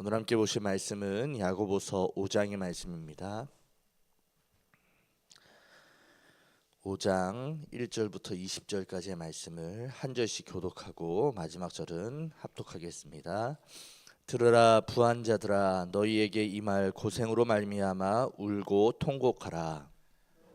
오늘 함께 보실 말씀은 야고보서 5장의 말씀입니다. 5장 1절부터 20절까지의 말씀을 한 절씩 교독하고 마지막 절은 합독하겠습니다. 들으라 부한 자들아, 너희에게 이 말 고생으로 말미암아 울고 통곡하라.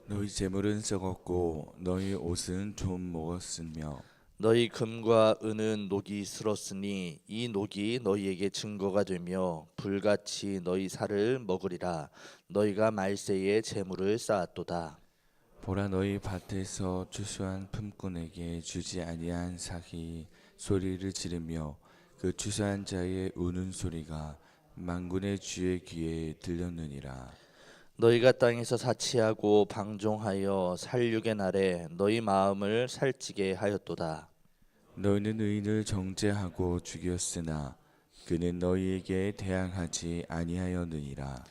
너희 재물은 썩었고 너희 옷은 좀 먹었으며 너희 금과 은은 녹이 슬었으니 이 녹이 너희에게 증거가 되며 불같이 너희 살을 먹으리라. 너희가 말세에 재물을 쌓았도다. 보라, 너희 밭에서 추수한 품꾼에게 주지 아니한 삭이 소리를 지르며 그 추수한 자의 우는 소리가 만군의 주의 귀에 들렸느니라. 너희가 땅에서 사치하고 방종하여 살육의 날에 너희 마음을 살찌게 하였도다. 너희는 의인을 정죄하고 죽였으나 그는 너희에게 대항하지 아니하였느니라.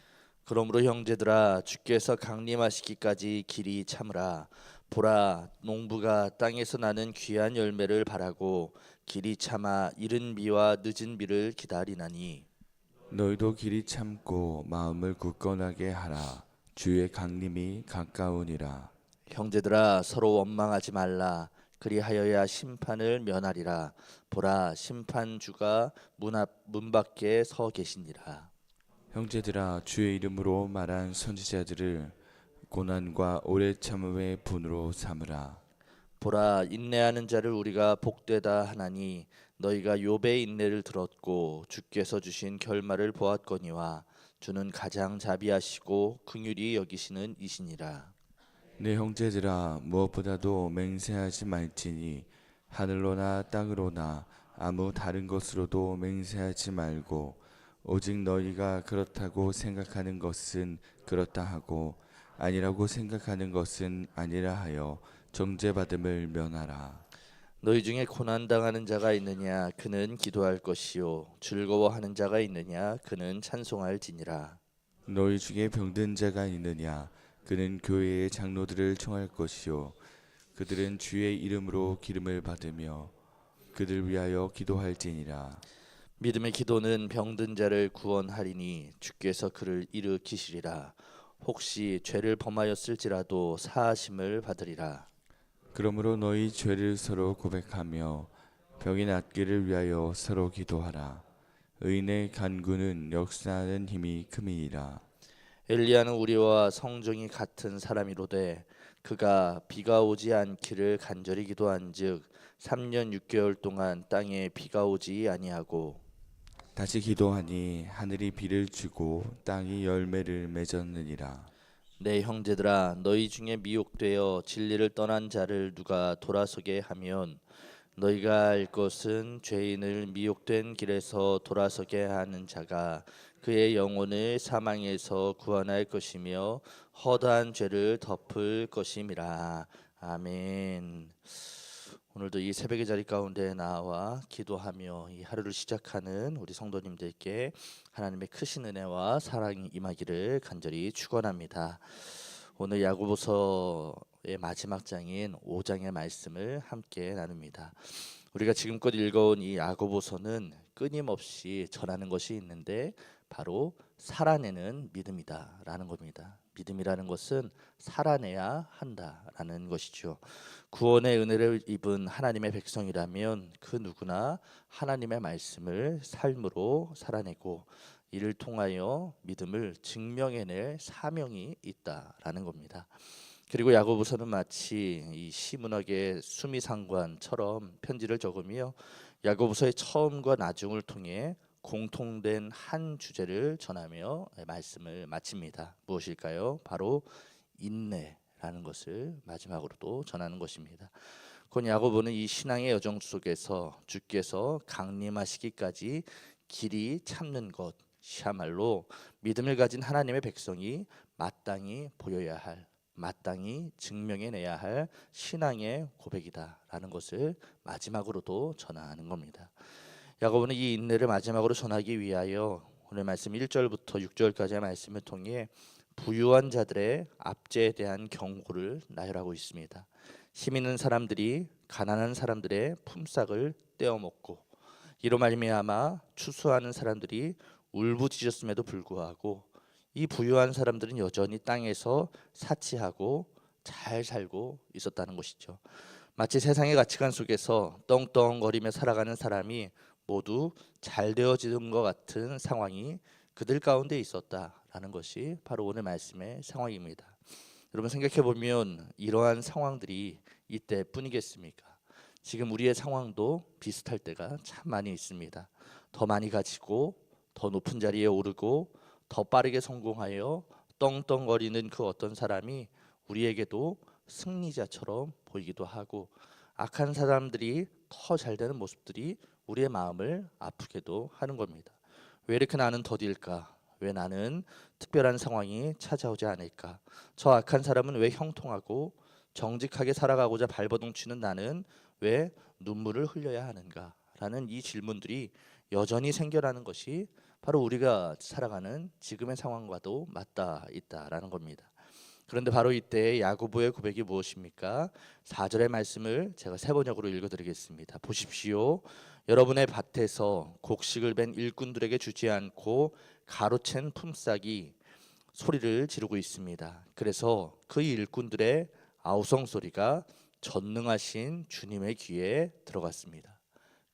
그러므로 형제들아, 주께서 강림하시기까지 길이 참으라. 보라, 농부가 땅에서 나는 귀한 열매를 바라고 길이 참아 이른 비와 늦은 비를 기다리나니, 너희도 길이 참고 마음을 굳건하게 하라. 주의 강림이 가까우니라. 형제들아, 서로 원망하지 말라. 그리하여야 심판을 면하리라. 보라, 심판주가 문 밖에 서 계시니라. 형제들아, 주의 이름으로 말한 선지자들을 고난과 오래 참음의 분으로 삼으라. 보라, 인내하는 자를 우리가 복되다 하나니, 너희가 욥의 인내를 들었고 주께서 주신 결말을 보았거니와, 주는 가장 자비하시고 긍휼히 여기시는 이시니라. 내 형제들아, 무엇보다도 맹세하지 말지니 하늘로나 땅으로나 아무 다른 것으로도 맹세하지 말고 오직 너희가 그렇다고 생각하는 것은 그렇다 하고 아니라고 생각하는 것은 아니라 하여 정죄받음을 면하라. 너희 중에 고난 당하는 자가 있느냐, 그는 기도할 것이요 즐거워하는 자가 있느냐, 그는 찬송할지니라. 너희 중에 병든 자가 있느냐, 그는 교회의 장로들을 청할 것이요 그들은 주의 이름으로 기름을 받으며 그들 위하여 기도할지니라. 믿음의 기도는 병든 자를 구원하리니 주께서 그를 일으키시리라. 혹시 죄를 범하였을지라도 사하심을 받으리라. 그러므로 너희 죄를 서로 고백하며 병이 낫기를 위하여 서로 기도하라. 의인의 간구는 역사하는 힘이 큼이니라. 엘리야는 우리와 성정이 같은 사람이로되, 그가 비가 오지 않기를 간절히 기도한즉 3년 6개월 동안 땅에 비가 오지 아니하고, 다시 기도하니 하늘이 비를 주고 땅이 열매를 맺었느니라. 내 형제들아, 너희 중에 미혹되어 진리를 떠난 자를 누가 돌아서게 하면, 너희가 알 것은 죄인을 미혹된 길에서 돌아서게 하는 자가 그의 영혼을 사망에서 구원할 것이며 허다한 죄를 덮을 것임이라. 아멘. 오늘도 이 새벽의 자리 가운데 나와 기도하며 이 하루를 시작하는 우리 성도님들께 하나님의 크신 은혜와 사랑이 임하기를 간절히 축원합니다. 오늘 야고보서의 마지막 장인 5장의 말씀을 함께 나눕니다. 우리가 지금껏 읽어온 이 야고보서는 끊임없이 전하는 것이 있는데, 바로 살아내는 믿음이다라는 겁니다. 믿음이라는 것은 살아내야 한다라는 것이죠. 구원의 은혜를 입은 하나님의 백성이라면 그 누구나 하나님의 말씀을 삶으로 살아내고, 이를 통하여 믿음을 증명해낼 사명이 있다라는 겁니다. 그리고 야고보서는 마치 이 시문학의 수미상관처럼 편지를 적으며 야고보서의 처음과 나중을 통해 공통된 한 주제를 전하며 말씀을 마칩니다. 무엇일까요? 바로 인내라는 것을 마지막으로도 전하는 것입니다. 곧 야고보는 이 신앙의 여정 속에서 주께서 강림하시기까지 길이 참는 것이야말로 믿음을 가진 하나님의 백성이 마땅히 보여야 할, 마땅히 증명해내야 할 신앙의 고백이다라는 것을 마지막으로도 전하는 겁니다. 야고보는 이 인내를 마지막으로 전하기 위하여 오늘 말씀 1절부터 6절까지의 말씀을 통해 부유한 자들의 압제에 대한 경고를 나열하고 있습니다. 힘 있는 사람들이 가난한 사람들의 품삯을 떼어먹고, 이로 말미암아 추수하는 사람들이 울부짖었음에도 불구하고 이 부유한 사람들은 여전히 땅에서 사치하고 잘 살고 있었다는 것이죠. 마치 세상의 가치관 속에서 떵떵거리며 살아가는 사람이 모두 잘 되어지는 것 같은 상황이 그들 가운데 있었다라는 것이 바로 오늘 말씀의 상황입니다. 여러분 생각해 보면 이러한 상황들이 이때뿐이겠습니까? 지금 우리의 상황도 비슷할 때가 참 많이 있습니다. 더 많이 가지고 더 높은 자리에 오르고 더 빠르게 성공하여 떵떵거리는 그 어떤 사람이 우리에게도 승리자처럼 보이기도 하고, 악한 사람들이 더 잘 되는 모습들이 우리의 마음을 아프게도 하는 겁니다. 왜 이렇게 나는 더딜까? 왜 나는 특별한 상황이 찾아오지 않을까? 저 악한 사람은 왜 형통하고 정직하게 살아가고자 발버둥치는 나는 왜 눈물을 흘려야 하는가? 라는 이 질문들이 여전히 생겨나는 것이 바로 우리가 살아가는 지금의 상황과도 맞닿아 있다라는 겁니다. 그런데 바로 이때 야고보의 고백이 무엇입니까? 4절의 말씀을 제가 세번역으로 읽어드리겠습니다. 보십시오. 여러분의 밭에서 곡식을 벤 일꾼들에게 주지 않고 가로챈 품삯이 소리를 지르고 있습니다. 그래서 그 일꾼들의 아우성 소리가 전능하신 주님의 귀에 들어갔습니다.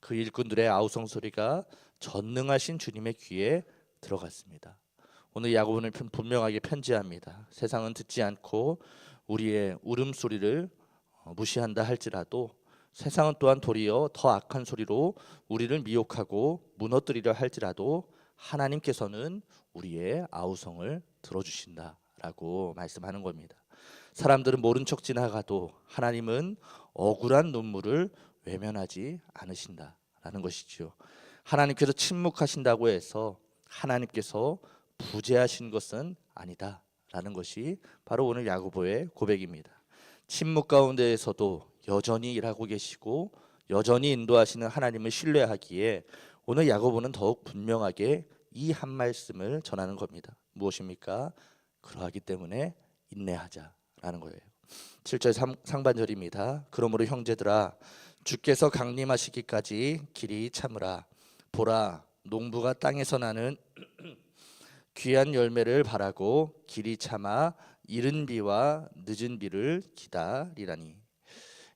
그 일꾼들의 아우성 소리가 전능하신 주님의 귀에 들어갔습니다. 오늘 야고보는 분명하게 편지합니다. 세상은 듣지 않고 우리의 울음소리를 무시한다 할지라도 세상은 또한 도리어 더 악한 소리로 우리를 미혹하고 무너뜨리려 할지라도 하나님께서는 우리의 아우성을 들어주신다라고 말씀하는 겁니다. 사람들은 모른 척 지나가도 하나님은 억울한 눈물을 외면하지 않으신다라는 것이지요. 하나님께서 침묵하신다고 해서 하나님께서 부재하신 것은 아니다라는 것이 바로 오늘 야고보의 고백입니다. 침묵 가운데에서도 여전히 일하고 계시고 여전히 인도하시는 하나님을 신뢰하기에 오늘 야고보는 더욱 분명하게 이 한 말씀을 전하는 겁니다. 무엇입니까? 그러하기 때문에 인내하자라는 거예요. 7절 상반절입니다. 그러므로 형제들아 주께서 강림하시기까지 길이 참으라. 보라 농부가 땅에서 나는 귀한 열매를 바라고 길이 참아 이른 비와 늦은 비를 기다리라니.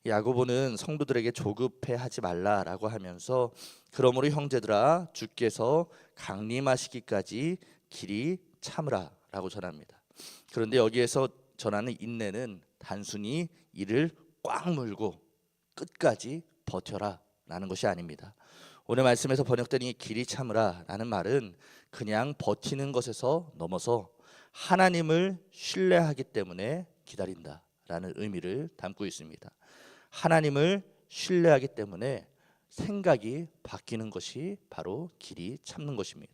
야고보는 성도들에게 조급해하지 말라라고 하면서 그러므로 형제들아 주께서 강림하시기까지 길이 참으라라고 전합니다. 그런데 여기에서 전하는 인내는 단순히 이를 꽉 물고 끝까지 버텨라라는 것이 아닙니다. 오늘 말씀에서 번역된 이 길이 참으라라는 말은 그냥 버티는 것에서 넘어서 하나님을 신뢰하기 때문에 기다린다라는 의미를 담고 있습니다. 하나님을 신뢰하기 때문에 생각이 바뀌는 것이 바로 길이 참는 것입니다.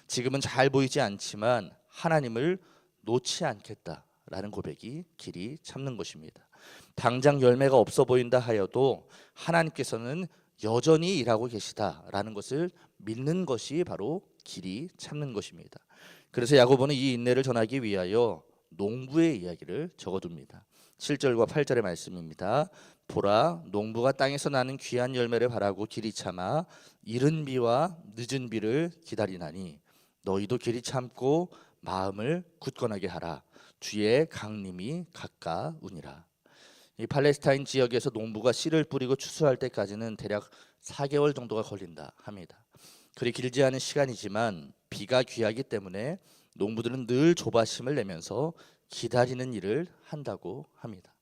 지금은 잘 보이지 않지만 하나님을 놓지 않겠다라는 고백이 길이 참는 것입니다. 당장 열매가 없어 보인다 하여도 하나님께서는 여전히 일하고 계시다라는 것을 믿는 것이 바로 길이 참는 것입니다. 그래서 야고보는 이 인내를 전하기 위하여 농부의 이야기를 적어둡니다. 7절과 8절의 말씀입니다. 보라 농부가 땅에서 나는 귀한 열매를 바라고 길이 참아 이른 비와 늦은 비를 기다리나니 너희도 길이 참고 마음을 굳건하게 하라. 주의 강림이 가까우니라. 이 팔레스타인 지역에서 농부가 씨를 뿌리고 추수할 때까지는 대략 4개월 정도가 걸린다 합니다. 그리 길지 않은 시간이지만 비가 귀하기 때문에 농부들은 늘 조바심을 내면서 기다리는 일을 한다고 합니다.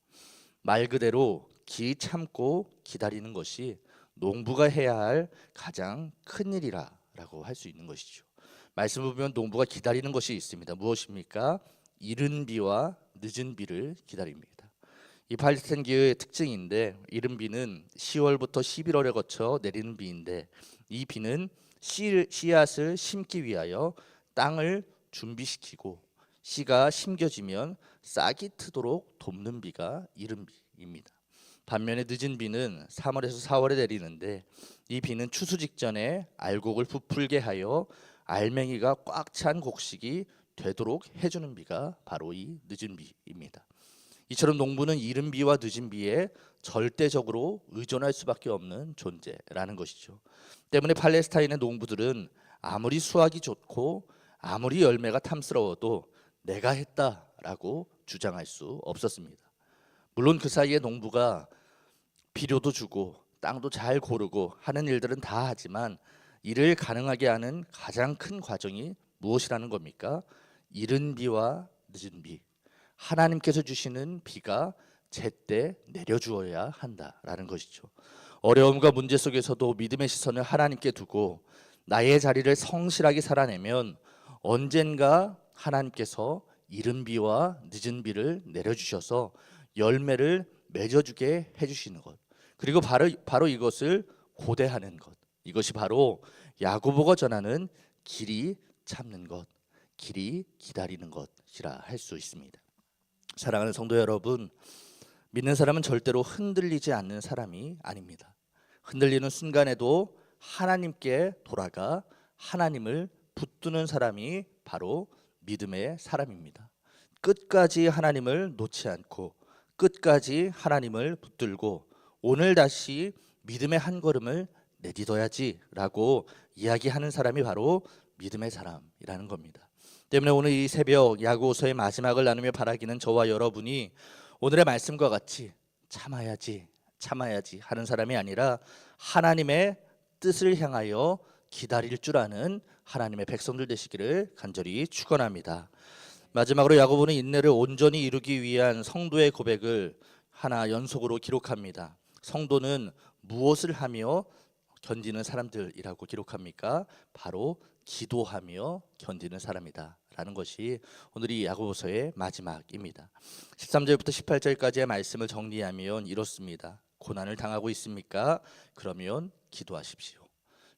말 그대로 길이 참고 기다리는 것이 농부가 해야 할 가장 큰 일이라고 할 수 있는 것이죠. 말씀을 보면 농부가 기다리는 것이 있습니다. 무엇입니까? 이른 비와 늦은 비를 기다립니다. 이 팔레스타인 기후의 특징인데 이른 비는 10월부터 11월에 거쳐 내리는 비인데 이 비는 씨앗을 심기 위하여 땅을 준비시키고 씨가 심겨지면 싹이 트도록 돕는 비가 이른 비입니다. 반면에 늦은 비는 3월에서 4월에 내리는데 이 비는 추수 직전에 알곡을 부풀게 하여 알맹이가 꽉 찬 곡식이 되도록 해주는 비가 바로 이 늦은 비입니다. 이처럼 농부는 이른 비와 늦은 비에 절대적으로 의존할 수밖에 없는 존재라는 것이죠. 때문에 팔레스타인의 농부들은 아무리 수학이 좋고 아무리 열매가 탐스러워도 내가 했다라고 주장할 수 없었습니다. 물론 그 사이에 농부가 비료도 주고 땅도 잘 고르고 하는 일들은 다 하지만 이를 가능하게 하는 가장 큰 과정이 무엇이라는 겁니까? 이른 비와 늦은 비, 하나님께서 주시는 비가 제때 내려주어야 한다라는 것이죠. 어려움과 문제 속에서도 믿음의 시선을 하나님께 두고 나의 자리를 성실하게 살아내면 언젠가 하나님께서 이른 비와 늦은 비를 내려주셔서 열매를 맺어주게 해주시는 것, 그리고 바로 이것을 고대하는 것, 이것이 바로 야고보가 전하는 길이 참는 것, 길이 기다리는 것이라 할 수 있습니다. 사랑하는 성도 여러분, 믿는 사람은 절대로 흔들리지 않는 사람이 아닙니다. 흔들리는 순간에도 하나님께 돌아가 하나님을 붙드는 사람이 바로 믿음의 사람입니다. 끝까지 하나님을 놓지 않고 끝까지 하나님을 붙들고 오늘 다시 믿음의 한 걸음을 내딛어야지라고 이야기하는 사람이 바로 믿음의 사람이라는 겁니다. 때문에 오늘 이 새벽 야고보서의 마지막을 나누며 바라기는 저와 여러분이 오늘의 말씀과 같이 참아야지 하는 사람이 아니라 하나님의 뜻을 향하여 기다릴 줄 아는 하나님의 백성들 되시기를 간절히 축원합니다. 마지막으로 야고보는 인내를 온전히 이루기 위한 성도의 고백을 하나 연속으로 기록합니다. 성도는 무엇을 하며 견디는 사람들이라고 기록합니까? 바로 기도하며 견디는 사람이다 라는 것이 오늘 이 야고보서의 마지막입니다. 13절부터 18절까지의 말씀을 정리하면 이렇습니다. 고난을 당하고 있습니까? 그러면 기도하십시오.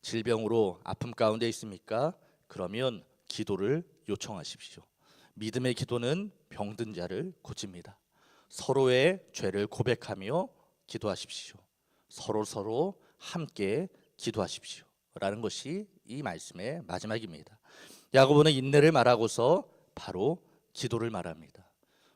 질병으로 아픔 가운데 있습니까? 그러면 기도를 요청하십시오. 믿음의 기도는 병든 자를 고칩니다. 서로의 죄를 고백하며 기도하십시오. 서로 함께 기도하십시오 라는 것이 이 말씀의 마지막입니다. 야고보는 인내를 말하고서 바로 기도를 말합니다.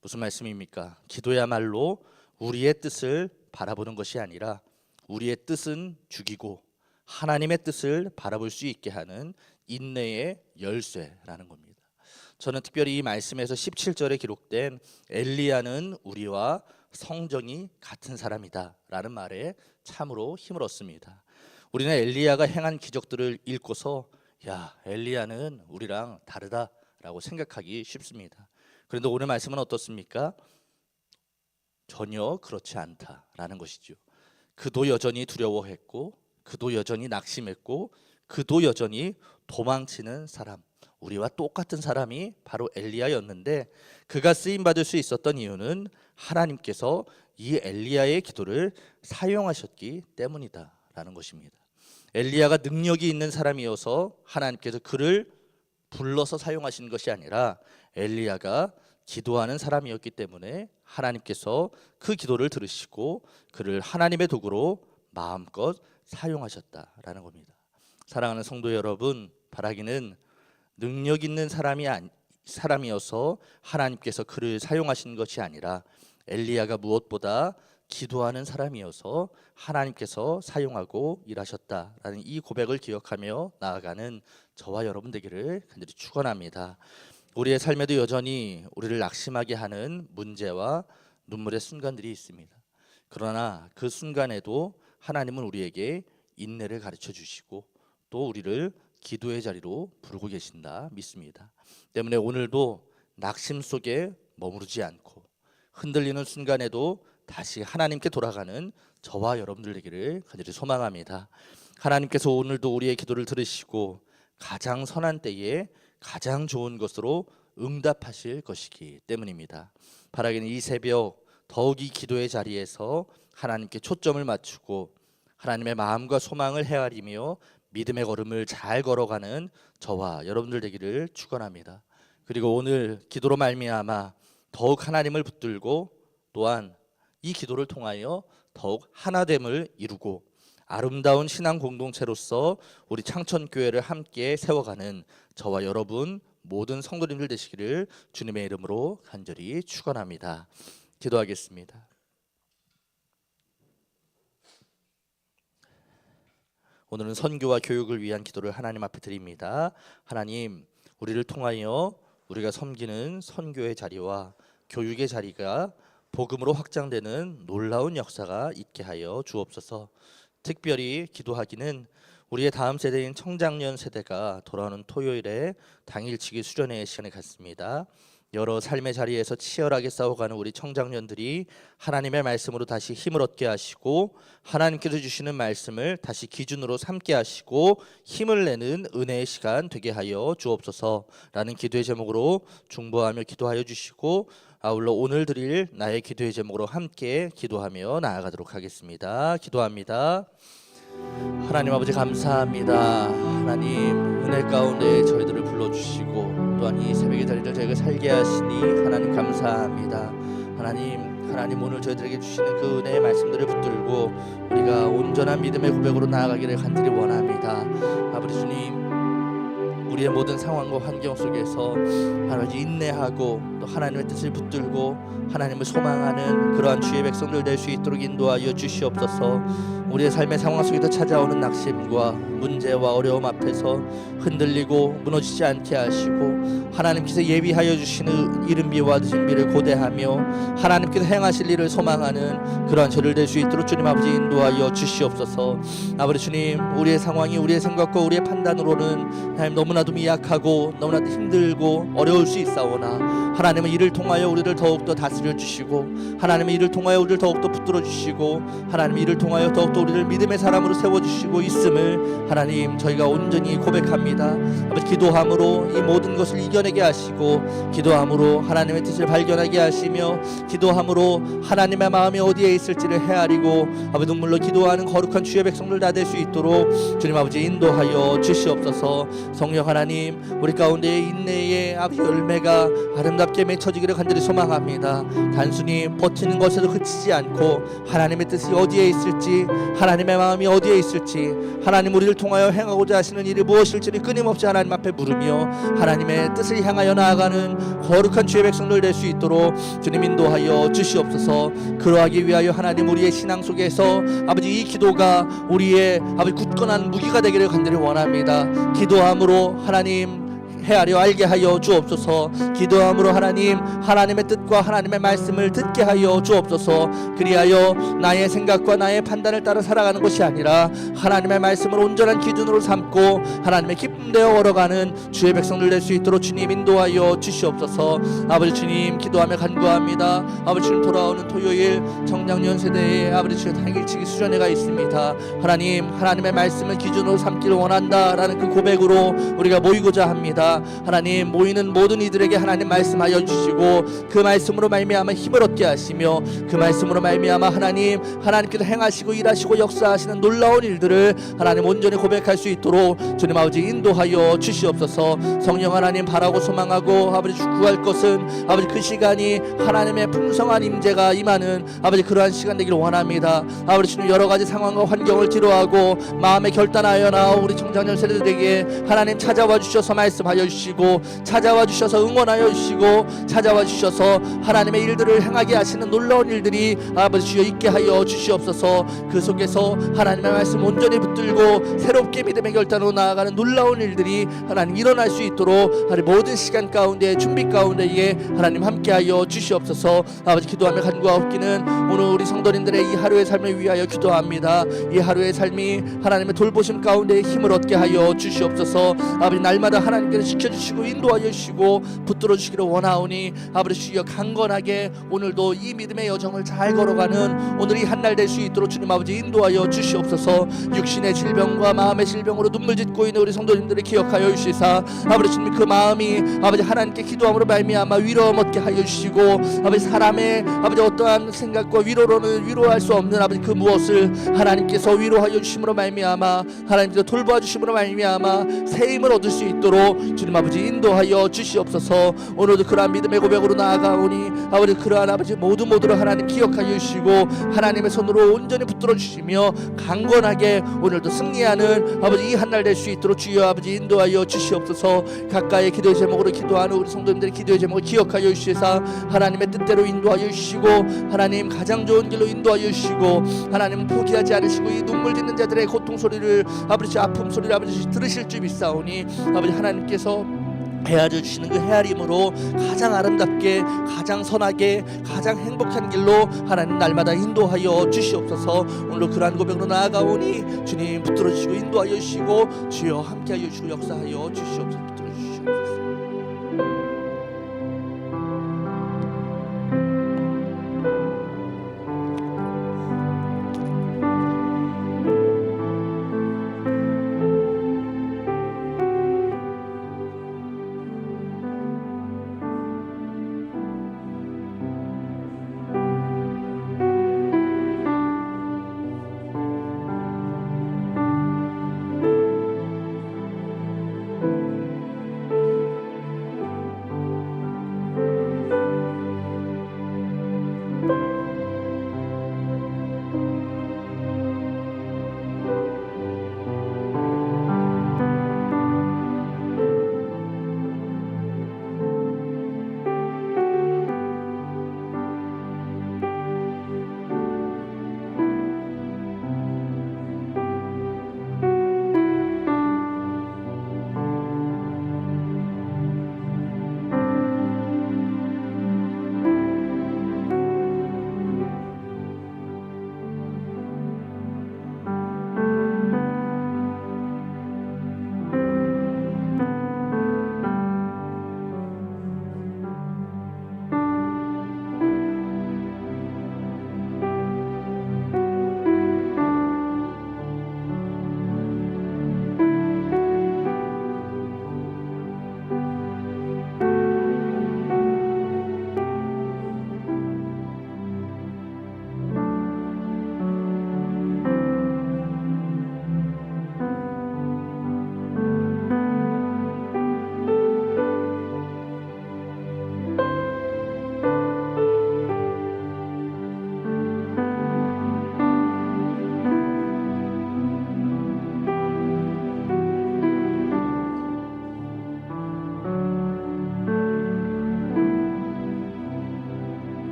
무슨 말씀입니까? 기도야말로 우리의 뜻을 바라보는 것이 아니라 우리의 뜻은 죽이고 하나님의 뜻을 바라볼 수 있게 하는 인내의 열쇠라는 겁니다. 저는 특별히 이 말씀에서 17절에 기록된 엘리야는 우리와 성정이 같은 사람이다 라는 말에 참으로 힘을 얻습니다. 우리는 엘리야가 행한 기적들을 읽고서 야, 엘리야는 우리랑 다르다라고 생각하기 쉽습니다. 그런데 오늘 말씀은 어떻습니까? 전혀 그렇지 않다라는 것이죠. 그도 여전히 두려워했고 그도 여전히 낙심했고 그도 여전히 도망치는 사람, 우리와 똑같은 사람이 바로 엘리야였는데 그가 쓰임받을 수 있었던 이유는 하나님께서 이 엘리야의 기도를 사용하셨기 때문이다라는 것입니다. 엘리야가 능력이 있는 사람이어서 하나님께서 그를 불러서 사용하신 것이 아니라 엘리야가 기도하는 사람이었기 때문에 하나님께서 그 기도를 들으시고 그를 하나님의 도구로 마음껏 사용하셨다라는 겁니다. 사랑하는 성도 여러분, 바라기는 능력 있는 사람이어서 하나님께서 그를 사용하신 것이 아니라 엘리야가 무엇보다 기도하는 사람이어서 하나님께서 사용하고 일하셨다라는 이 고백을 기억하며 나아가는 저와 여러분 되기를 간절히 축원합니다. 우리의 삶에도 여전히 우리를 낙심하게 하는 문제와 눈물의 순간들이 있습니다. 그러나 그 순간에도 하나님은 우리에게 인내를 가르쳐 주시고 또 우리를 기도의 자리로 부르고 계신다 믿습니다. 때문에 오늘도 낙심 속에 머무르지 않고 흔들리는 순간에도 다시 하나님께 돌아가는 저와 여러분들 되기를 간절히 소망합니다. 하나님께서 오늘도 우리의 기도를 들으시고 가장 선한 때에 가장 좋은 것으로 응답하실 것이기 때문입니다. 바라기는 이 새벽 더욱이 기도의 자리에서 하나님께 초점을 맞추고 하나님의 마음과 소망을 헤아리며 믿음의 걸음을 잘 걸어가는 저와 여러분들 되기를 축원합니다. 그리고 오늘 기도로 말미암아 더욱 하나님을 붙들고 또한 이 기도를 통하여 더욱 하나됨을 이루고 아름다운 신앙 공동체로서 우리 창천교회를 함께 세워가는 저와 여러분 모든 성도님들 되시기를 주님의 이름으로 간절히 축원합니다. 기도하겠습니다. 오늘은 선교와 교육을 위한 기도를 하나님 앞에 드립니다. 하나님, 우리를 통하여 우리가 섬기는 선교의 자리와 교육의 자리가 복음으로 확장되는 놀라운 역사가 있게 하여 주옵소서. 특별히 기도하기는 우리의 다음 세대인 청장년 세대가 돌아오는 토요일에 당일치기 수련회의 시간을 갖습니다. 여러 삶의 자리에서 치열하게 싸워가는 우리 청장년들이 하나님의 말씀으로 다시 힘을 얻게 하시고 하나님께서 주시는 말씀을 다시 기준으로 삼게 하시고 힘을 내는 은혜의 시간 되게 하여 주옵소서라는 기도의 제목으로 중보하며 기도하여 주시고, 아울러 오늘 드릴 나의 기도의 제목으로 함께 기도하며 나아가도록 하겠습니다. 기도합니다. 하나님 아버지 감사합니다. 하나님 은혜 가운데 저희들을 불러주시고 또한 이 새벽의 자리를 저희가 살게 하시니 하나님 감사합니다. 하나님 오늘 저희들에게 주시는 그 은혜의 말씀들을 붙들고 우리가 온전한 믿음의 고백으로 나아가기를 간절히 원합니다. 아버지 주님, 우리의 모든 상황과 환경 속에서 하나님 인내하고 또 하나님의 뜻을 붙들고 하나님을 소망하는 그러한 주의 백성들 될 수 있도록 인도하여 주시옵소서. 우리의 삶의 상황 속에서 찾아오는 낙심과 문제와 어려움 앞에서 흔들리고 무너지지 않게 하시고 하나님께서 예비하여 주시는 이른 비와 늦은 비를 고대하며 하나님께서 행하실 일을 소망하는 그러한 저를 될 수 있도록 주님 아버지 인도하여 주시옵소서. 아버지 주님, 우리의 상황이 우리의 생각과 우리의 판단으로는 하나님 너무나도 미약하고 너무나도 힘들고 어려울 수 있사오나 하나님은 이를 통하여 우리를 더욱더 다스려 주시고 하나님은 이를 통하여 우리를 더욱더 붙들어 주시고 하나님은 이를 통하여 더욱더 우리를 믿음의 사람으로 세워주시고 있음을 하나님 저희가 온전히 고백합니다. 아버지 기도함으로 이 모든 것을 이겨내게 하시고 기도함으로 하나님의 뜻을 발견하게 하시며 기도함으로 하나님의 마음이 어디에 있을지를 헤아리고 아버지 눈물로 기도하는 거룩한 주의 백성들 다 될 수 있도록 주님 아버지 인도하여 주시옵소서. 성령 하나님, 우리 가운데 인내의 아버지 열매가 아름답게 맺혀지기를 간절히 소망합니다. 단순히 버티는 것에도 그치지 않고 하나님의 뜻이 어디에 있을지 하나님의 마음이 어디에 있을지 하나님 우리를 통하여 행하고자 하시는 일이 무엇일지를 끊임없이 하나님 앞에 물으며 하나님의 뜻을 향하여 나아가는 거룩한 주의 백성들 될 수 있도록 주님 인도하여 주시옵소서. 그러하기 위하여 하나님 우리의 신앙 속에서 아버지 이 기도가 우리의 아버지 굳건한 무기가 되기를 간절히 원합니다. 기도함으로 하나님 헤아려 알게 하여 주옵소서. 기도함으로 하나님의 뜻과 하나님의 말씀을 듣게 하여 주옵소서. 그리하여 나의 생각과 나의 판단을 따라 살아가는 것이 아니라 하나님의 말씀을 온전한 기준으로 삼고 하나님의 기쁨되어 걸어가는 주의 백성들 될 수 있도록 주님 인도하여 주시옵소서. 아버지 주님 기도하며 간구합니다. 아버지 주님 돌아오는 토요일 청장년 세대에 아버지 주님 당일치기 수련회가 있습니다. 하나님의 말씀을 기준으로 삼기를 원한다라는 그 고백으로 우리가 모이고자 합니다. 하나님 모이는 모든 이들에게 하나님 말씀하여 주시고 그 말씀으로 말미암아 힘을 얻게 하시며 그 말씀으로 말미암아 하나님께서 행하시고 일하시고 역사하시는 놀라운 일들을 하나님 온전히 고백할 수 있도록 주님 아버지 인도하여 주시옵소서. 성령 하나님 바라고 소망하고 아버지 구할 것은 아버지 그 시간이 하나님의 풍성한 임재가 임하는 아버지 그러한 시간 되기를 원합니다. 아버지 주님 여러 가지 상황과 환경을 뒤로하고 마음에 결단하여 나온 우리 청장년 세대들에게 하나님 찾아와 주셔서 말씀하여 주시고 찾아와 주셔서 응원하여 주시고 찾아와 주셔서 하나님의 일들을 행하게 하시는 놀라운 일들이 아버지 주여 있게 하여 주시옵소서. 그 속에서 하나님의 말씀 온전히 붙들고 새롭게 믿음의 결단으로 나아가는 놀라운 일들이 하나님 일어날 수 있도록 하나님 모든 시간 가운데 준비 가운데에 하나님 함께하여 주시옵소서. 아버지 기도하며 간구하옵기는 오늘 우리 성도님들의 이 하루의 삶을 위하여 기도합니다. 이 하루의 삶이 하나님의 돌보심 가운데 힘을 얻게 하여 주시옵소서. 아버지 날마다 하나님께서 지켜주시고 인도하여 주시고 붙들어 주시기를 원하오니 아버지 주여 강건하게 오늘도 이 믿음의 여정을 잘 걸어가는 오늘이 한날 될 수 있도록 주님 아버지 인도하여 주시옵소서. 육신의 질병과 마음의 질병으로 눈물 짓고 있는 우리 성도님들을 기억하여 주시사 아버지 주님 그 마음이 아버지 하나님께 기도함으로 말미암아 위로함 얻게 하여 주시고 아버지 사람의 아버지 어떠한 생각과 위로로는 위로할 수 없는 아버지 그 무엇을 하나님께서 위로하여 주심으로 말미암아 하나님께서 돌보아 주심으로 말미암아 새 힘을 얻을 수 있도록 주님 아버지 인도하여 주시옵소서. 오늘도 그러한 믿음의 고백으로 나아가오니 아버지 그러한 아버지 모두를 하나님 기억하여 주시고 하나님의 손으로 온전히 붙들어 주시며 강건하게 오늘도 오늘도 승리하는 아버지 이 한 날 될 수 있도록 주여 아버지 인도하여 주시옵소서. 각가의 기도의 제목으로 기도하는 우리 성도님들의 기도의 제목을 기억하여 주시사 하나님의 뜻대로 인도하여 주시고 하나님 가장 좋은 길로 인도하여 주시고 하나님 포기하지 않으시고 이 눈물 짓는 자들의 고통 소리를 아버지 아픔 소리를 아버지 들으실 줄 믿사오니 아버지 하나님께서 헤아려 주시는 그 헤아림으로 가장 아름답게 가장 선하게 가장 행복한 길로 하나님 날마다 인도하여 주시옵소서. 오늘도 그러한 고백으로 나아가오니 주님 붙들어 주시고 인도하여 주시고 주여 함께하여 주시고 역사하여 주시옵소서.